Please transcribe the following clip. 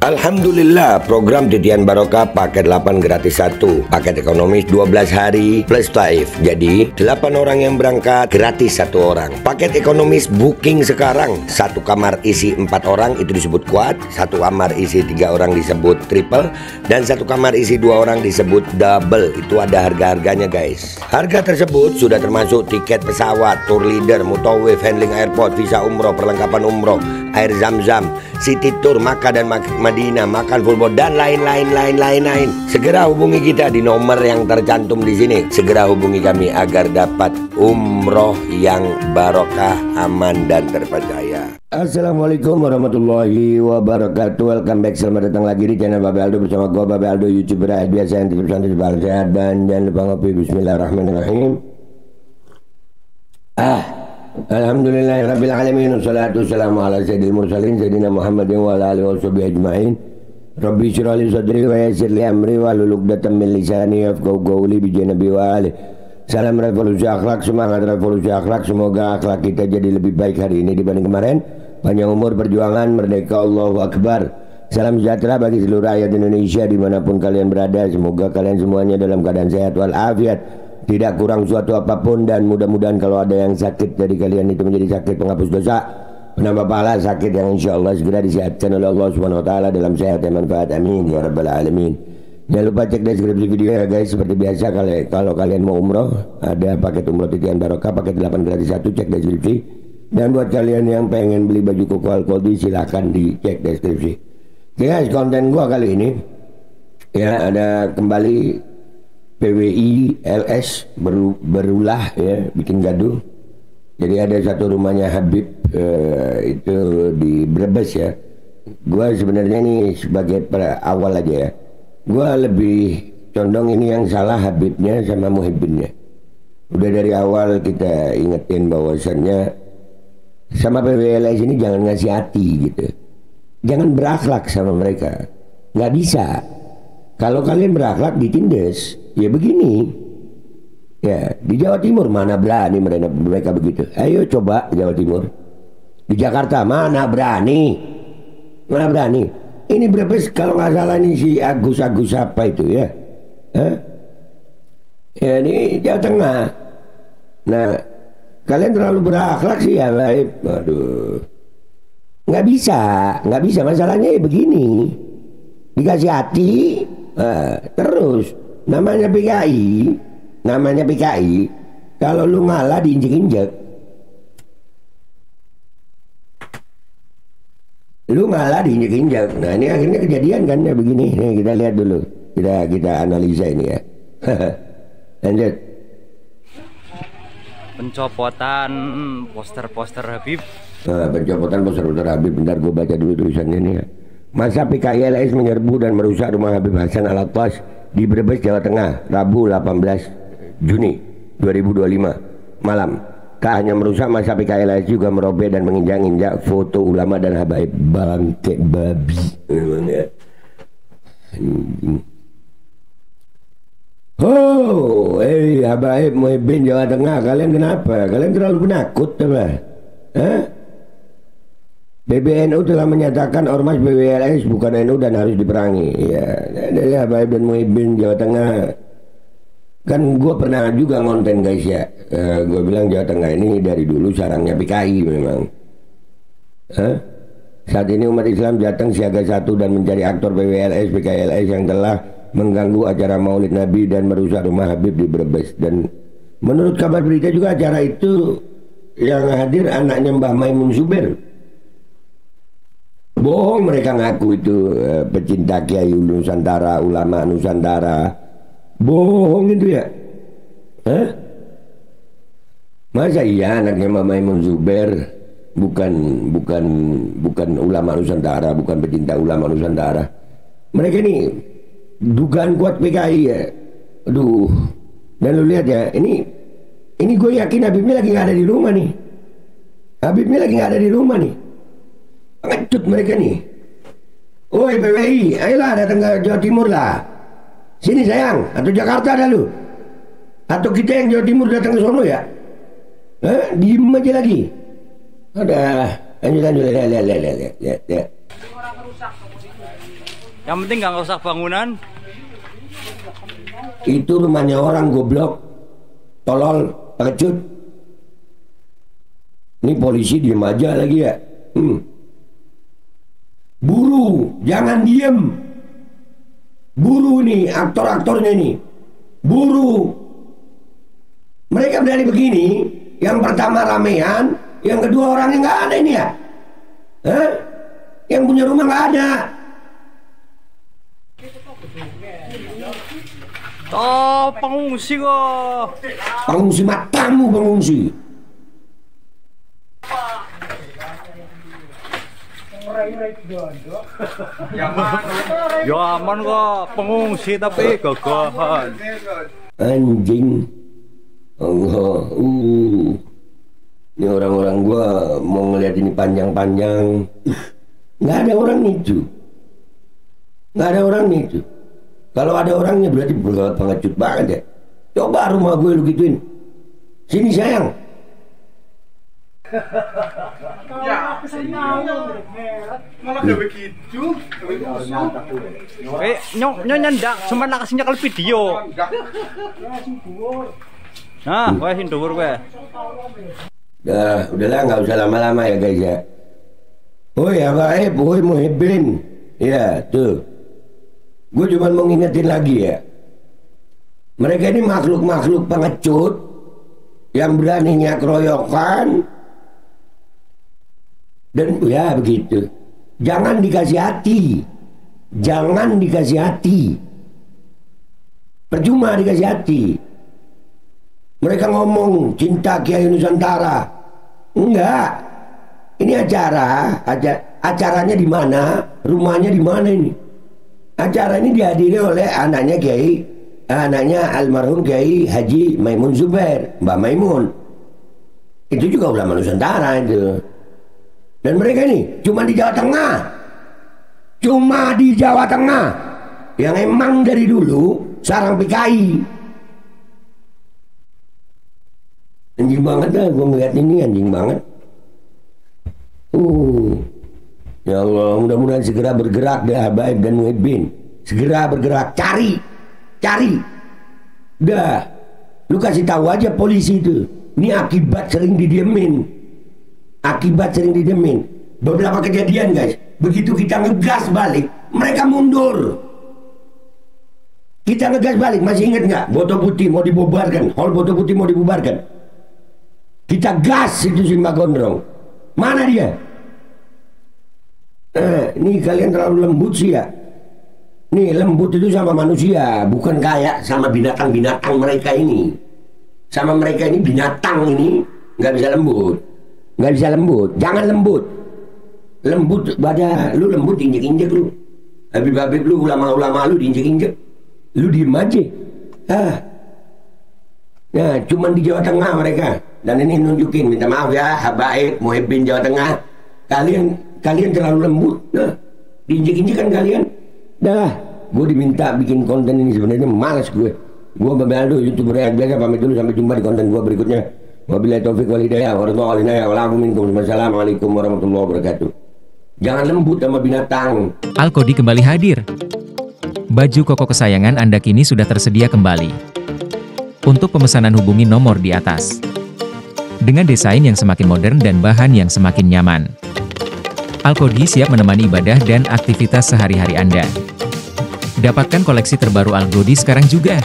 Alhamdulillah, program Titian Barokah paket 8 gratis 1, paket ekonomis 12 hari plus taif. Jadi 8 orang yang berangkat gratis 1 orang. Paket ekonomis booking sekarang, 1 kamar isi 4 orang itu disebut quad, 1 kamar isi 3 orang disebut triple, dan 1 kamar isi 2 orang disebut double. Itu ada harga-harganya guys. Harga tersebut sudah termasuk tiket pesawat, tour leader, mutawif, handling airport, visa umroh, perlengkapan umroh, air zam-zam, city tour, Makkah dan Madinah, makan full board, dan lain-lain. Segera hubungi kita di nomor yang tercantum di sini. Segera hubungi kami agar dapat umroh yang barokah, aman dan terpercaya. Assalamualaikum warahmatullahi wabarakatuh. Welcome back, selamat datang lagi di channel Babe Aldo bersama gua Babe Aldo, YouTuber biasa yang tetap santai bang sehat, dan jangan lupa ngopi. Bismillahirrahmanirrahim. Alhamdulillahirabbil alamin, wassalatu wassalamu ala sayyidil mursalin sayyidina Muhammadin wa ala alihi washabihi ajmain. Rabbi shrah li sadri wa yassir li amri wahlul 'uqdatam min lisani yafqahu qawli bi janabi wa ali. Salam revolusi akhlak, semangat revolusi akhlak. Semoga akhlak kita jadi lebih baik hari ini dibanding kemarin. Panjang umur, perjuangan, merdeka, Allahu Akbar. Salam sejahtera bagi seluruh rakyat Indonesia dimanapun kalian berada. Semoga kalian semuanya dalam keadaan sehat walafiat, tidak kurang suatu apapun, dan mudah-mudahan kalau ada yang sakit dari kalian itu menjadi sakit penghapus dosa, penambah pahala, sakit yang insya Allah segera disehatkan oleh Allah Subhanahu Wa Taala dalam sehat dan manfaat, amin ya rabbal alamin. Jangan lupa cek deskripsi video ya guys. Seperti biasa, kalau kalian mau umroh, ada paket umroh Titian Barokah paket 8 gratis 1, cek deskripsi. Dan buat kalian yang pengen beli baju koko Al-Qodi, silahkan dicek deskripsi. Oke guys, konten gua kali ini ya ada kembali PWI LS berulah ya, bikin gaduh. Jadi ada satu rumahnya Habib itu di Brebes ya. Gua sebenarnya ini sebagai awal aja ya, gua lebih condong ini yang salah Habibnya sama Muhibbinnya. Udah dari awal kita ingetin bahwasannya sama PWI LS ini jangan ngasih hati gitu, jangan berakhlak sama mereka. Nggak bisa. Kalau kalian berakhlak ditindas, ya begini. Ya, di Jawa Timur mana berani mereka begitu. Ayo coba Jawa Timur. Di Jakarta mana berani? Mana berani? Ini Brebes kalau nggak salah ini si Agus apa itu ya? Ya ini Jawa Tengah. Nah, kalian terlalu berakhlak sih ya, baik. Aduh. Nggak bisa. Masalahnya ya begini. Dikasih hati, terus namanya PKI, kalau lu ngalah diinjek-injek, nah ini akhirnya kejadian kan ya begini. Nih kita lihat dulu, kita analisa ini ya. Lanjut. Pencopotan poster Habib. Pencopotan poster Habib, bentar gue baca dulu tulisannya nih ya. Masa PKI LS menyerbu dan merusak rumah Habib Hasan Al-Attas di Brebes, Jawa Tengah, Rabu 18 Juni 2025 malam. Tak hanya merusak, masa PKI LS juga merobek dan menginjak-injak foto ulama dan habaib. Bangke babi. Oh, habaib Muhibbin Jawa Tengah, kalian kenapa? Kalian terlalu penakut apa? PBNU telah menyatakan ormas PWLS bukan NU dan harus diperangi. Ya, dari Habaib dan Muhibbin Jawa Tengah. Kan gue pernah juga ngonten guys ya. Gue bilang Jawa Tengah ini dari dulu sarangnya PKI memang. Saat ini umat Islam Jateng siaga 1 dan mencari aktor PWLS, PKLS yang telah mengganggu acara Maulid Nabi dan merusak rumah Habib di Brebes. Dan menurut kabar berita juga acara itu yang hadir anaknya Mbah Maimun Zuber. Bohong mereka ngaku itu pecinta Kiai Nusantara, ulama Nusantara. Bohong itu ya. Masa iya anaknya Mbah Maimun Zuber bukan ulama Nusantara, bukan pecinta ulama Nusantara. Mereka ini dugaan kuat PKI ya. Aduh. Dan lu lihat ya, ini gue yakin Habibnya lagi nggak ada di rumah nih. Habibnya lagi nggak ada di rumah nih. Ngecut mereka nih. Woi PWI, ayolah datang ke Jawa Timur lah. Sini sayang, atau Jakarta dah lu. Atau kita yang Jawa Timur datang ke sono ya. Diem aja lagi. Ada, lanjut. Lihat. Yang penting nggak rusak bangunan. Itu rumahnya orang goblok, tolol, pengecut. Ini polisi diem aja lagi ya. Buru, jangan diem. Buru nih aktor-aktornya nih. Buru. Mereka berani begini. Yang pertama ramean, yang kedua orangnya nggak ada ini ya. Hah? Yang punya rumah nggak ada. Oh, pengungsi kok. Pengungsi matamu pengungsi. Ya aman kok, pengungsi tapi gagahan. Anjing. Allah. Ini orang-orang gua mau ngeliat ini panjang-panjang. Nggak ada orang itu. Nggak ada orang itu. Kalau ada orangnya berarti pengecut banget ya. Coba rumah gue lu gituin. Sini sayang. Malah gak begitu. Nyonya ndak, cuma nak kasihnya kalau video. Nah, gue hindur gue. Udahlah nggak usah lama-lama ya guys ya. Woi Abaib, woi Muhibbin. Ya tuh. Gue cuma mau ngingetin lagi ya. Mereka ini makhluk-makhluk pengecut yang beraninya keroyokan. Dan ya begitu. Jangan dikasih hati. Jangan dikasih hati. Percuma dikasih hati. Mereka ngomong cinta Kiai Nusantara. Enggak. Ini acaranya di mana? Rumahnya di mana ini? Acara ini dihadiri oleh anaknya almarhum Kiai Haji Maimun Zubair, Mbak Maimun. Itu juga ulama Nusantara itu. Dan mereka ini cuma di Jawa Tengah. Cuma di Jawa Tengah. Yang emang dari dulu sarang PKI. Anjing banget dah gue ngeliat ini, anjing banget. Ya Allah, mudah-mudahan segera bergerak dah Baib dan Muhibbin. Segera bergerak, cari. Dah, lu kasih tahu aja polisi itu. Ini akibat sering didiemin. Beberapa kejadian guys, begitu kita ngegas balik, mereka mundur. Kita ngegas balik, masih ingat nggak? Boto Putih mau dibubarkan, Hall Boto Putih mau dibubarkan. Kita gas itu Simba Gondrong. Mana dia? Ini kalian terlalu lembut sih ya. Nih lembut itu sama manusia, bukan kayak sama binatang-binatang mereka ini. Sama mereka ini binatang ini nggak bisa lembut. Jangan lembut. Lembut pada lu lembut diinjek-injek lu. Habib-habib lu, ulama-ulama lu diinjek-injek. Lu diem aja. Nah, cuman di Jawa Tengah mereka. Dan ini nunjukin, minta maaf ya, Habaib, Muhibbin Jawa Tengah. Kalian terlalu lembut. Nah, diinjek-injek kan kalian. Dah, gue diminta bikin konten ini sebenarnya malas gue. Gue Babe Aldo, YouTuber yang biasa, pamit dulu sampai jumpa di konten gue berikutnya. Wabillahi taufiq wal hidayah, wassalamualaikum warahmatullahi wabarakatuh. Jangan lembut sama binatang. Alkodi kembali hadir. Baju koko kesayangan Anda kini sudah tersedia kembali. Untuk pemesanan hubungi nomor di atas. Dengan desain yang semakin modern dan bahan yang semakin nyaman. Alkodi siap menemani ibadah dan aktivitas sehari-hari Anda. Dapatkan koleksi terbaru Alkodi sekarang juga.